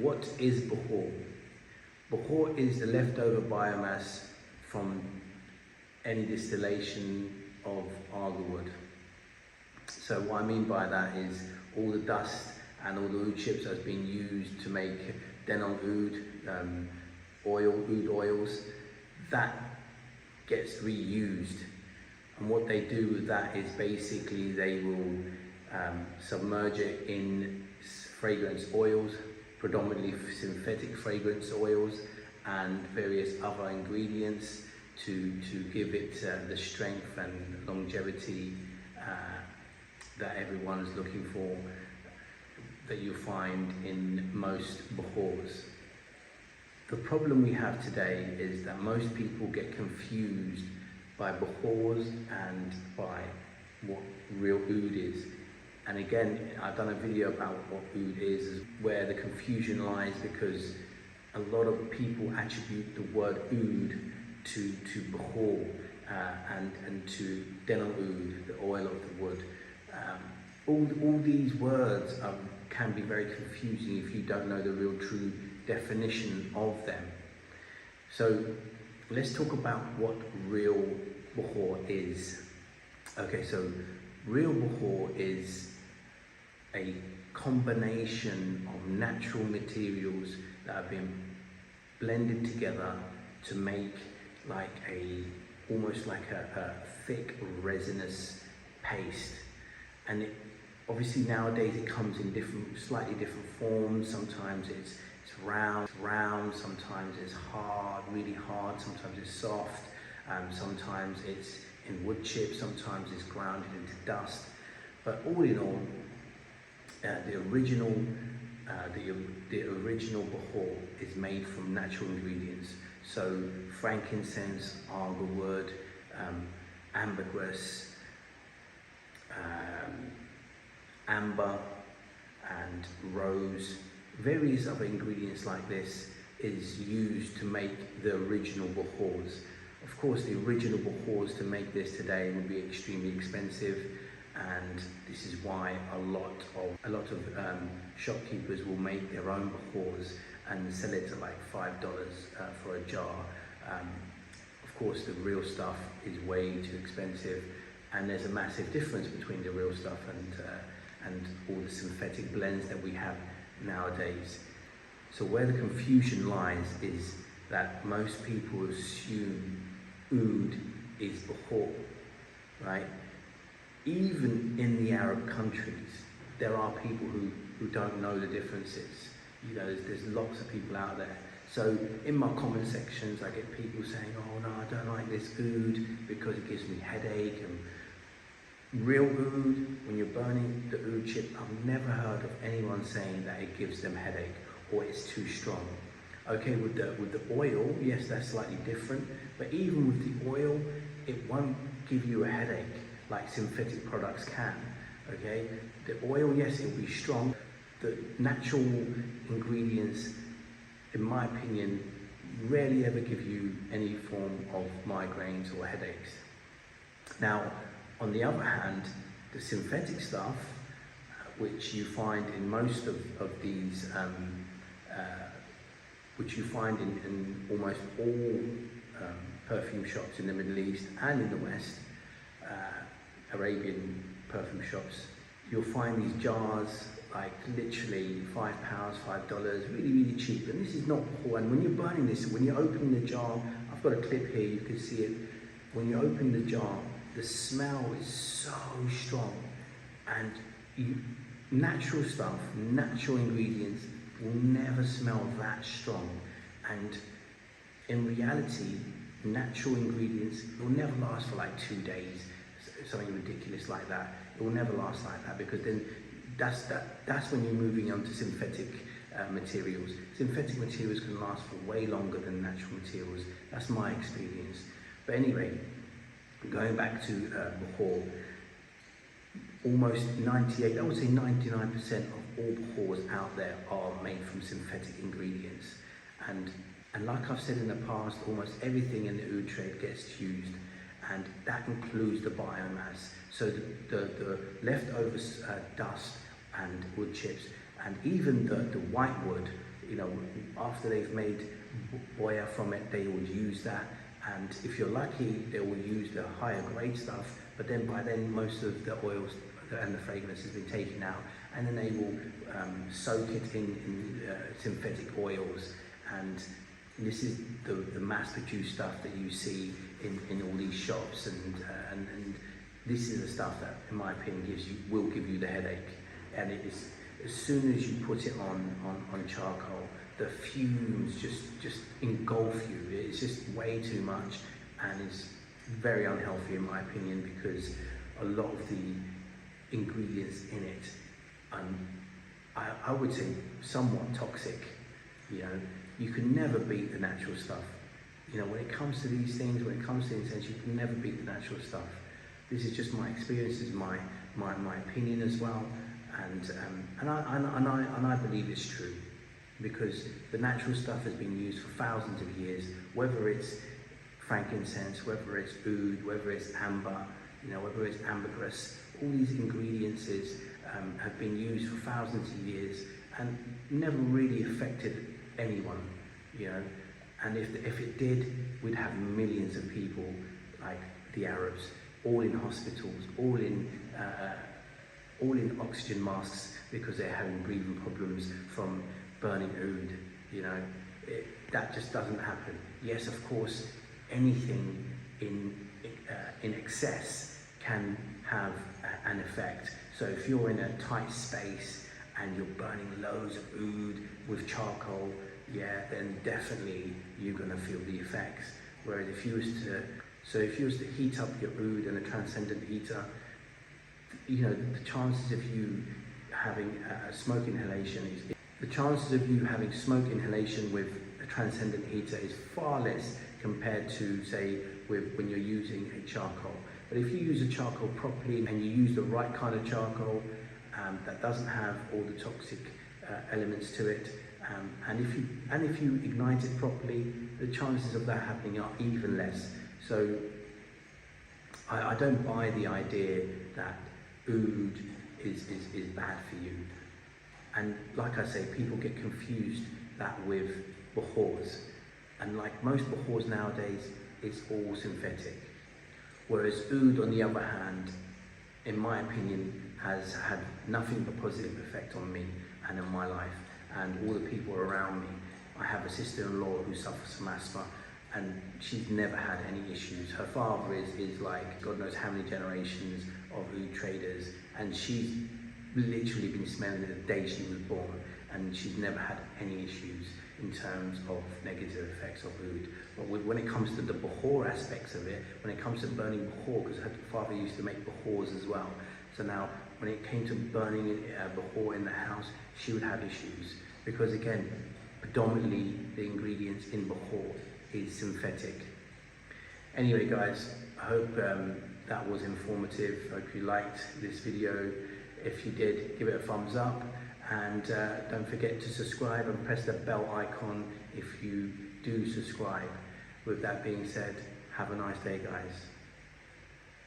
What is Bakhoor? Bakhoor is the leftover biomass from any distillation of alga wood. So what I mean by that is all the dust and all the oud chips that's been used to make denong oud, oud oils, that gets reused. And what they do with that is basically they will submerge it in fragrance oils, predominantly synthetic fragrance oils, and various other ingredients to give it the strength and longevity that everyone's looking for, that you find in most Bakhoors. The problem we have today is that most people get confused by Bakhoors and by what real oud is. And again, I've done a video about what oud is, where the confusion lies, because a lot of people attribute the word oud to Bakhoor and to denong oud, the oil of the wood. All these words can be very confusing if you don't know the real true definition of them. So let's talk about what real Bakhoor is. Okay, so real Bakhoor is a combination of natural materials that have been blended together to make almost like a thick resinous paste. And obviously nowadays it comes in slightly different forms. Sometimes it's round, sometimes it's hard, really hard, sometimes it's soft, sometimes it's in wood chips, sometimes it's grounded into dust. But all in all, the original Bakhoor is made from natural ingredients. So frankincense, alga wood, ambergris, amber and rose, various other ingredients like this is used to make the original Bakhoors. Of course, the original Bakhoors to make this today would be extremely expensive, and this is why a lot of shopkeepers will make their own Bakhoors and sell it at like $5 for a jar. Of course, the real stuff is way too expensive, and there's a massive difference between the real stuff and all the synthetic blends that we have nowadays. So where the confusion lies is that most people assume oud is Bakhoor, right? Even in the Arab countries, there are people who don't know the differences. You know, there's lots of people out there. So in my comment sections, I get people saying, oh no, I don't like this oud because it gives me headache. And real oud, when you're burning the oud chip, I've never heard of anyone saying that it gives them headache or it's too strong. Okay, with the oil, yes, that's slightly different, but even with the oil, it won't give you a headache like synthetic products can. Okay, the oil, yes, it'll be strong. The natural ingredients, in my opinion, rarely ever give you any form of migraines or headaches. Now, on the other hand, the synthetic stuff, which you find in most of these, which you find in almost all perfume shops in the Middle East and in the West, Arabian perfume shops, you'll find these jars, like literally £5, $5, really cheap. And this is not Bakhoor. And when you're burning this, when you're opening the jar, I've got a clip here, you can see it. When you open the jar, the smell is so strong, and natural stuff, natural ingredients will never smell that strong. And in reality, natural ingredients will never last for like 2 days, something ridiculous like that. It will never last like that, because then that's when you're moving on to synthetic materials. Synthetic materials can last for way longer than natural materials. That's my experience. But anyway, going back to Bakhoor, almost 98, I would say 99% of all Bakhoors out there are made from synthetic ingredients. And like I've said in the past, almost everything in the oud trade gets used, and that includes the biomass. So the leftover dust and wood chips, and even the white wood, you know, after they've made boya from it, they would use that. And if you're lucky, they will use the higher grade stuff, but then by then most of the oils and the fragrance has been taken out, and then they will soak it in synthetic oils. And this is the mass-produced stuff that you see in all these shops, and this is the stuff that, in my opinion, will give you the headache. And it is, as soon as you put it on charcoal, the fumes just engulf you. It's just way too much, and it's very unhealthy, in my opinion, because a lot of the ingredients in it, I would say, somewhat toxic. You know, you can never beat the natural stuff. You know, when it comes to these things, when it comes to incense, you can never beat the natural stuff. This is just my experience, this is my opinion as well, and I believe it's true, because the natural stuff has been used for thousands of years, whether it's frankincense, whether it's oud, whether it's amber, you know, whether it's ambergris. All these ingredients have been used for thousands of years and never really affected anyone, you know. And if it did, we'd have millions of people like the Arabs, all in hospitals, all in oxygen masks because they're having breathing problems from burning oud. You know, that just doesn't happen. Yes, of course, anything in excess can have an effect. So if you're in a tight space and you're burning loads of oud with charcoal, yeah, then definitely you're gonna feel the effects. Whereas if you was to heat up your oud in a transcendent heater, you know, the chances of you having smoke inhalation with a transcendent heater is far less compared to, say, when you're using a charcoal. But if you use a charcoal properly and you use the right kind of charcoal that doesn't have all the toxic elements to it, and if you ignite it properly, the chances of that happening are even less. So I don't buy the idea that oud is bad for you. And like I say, people get confused that with Bakhoors. And like most Bakhoors nowadays, it's all synthetic. Whereas oud, on the other hand, in my opinion, has had nothing but positive effect on me and in my life and all the people around me. I have a sister-in-law who suffers from asthma, and she's never had any issues. Her father is like God knows how many generations of oud traders, and she's literally been smelling it the day she was born, and she's never had any issues in terms of negative effects of oud. But when it comes to the Bakhoor aspects of it, when it comes to burning Bakhoor, because her father used to make Bakhoors as well, so now when it came to burning Bakhoor in the house, she would have issues, because again, predominantly the ingredients in Bakhoor is synthetic. Anyway guys, I hope that was informative. I hope you liked this video. If you did, give it a thumbs up, and don't forget to subscribe and press the bell icon if you do subscribe. With that being said, have a nice day guys.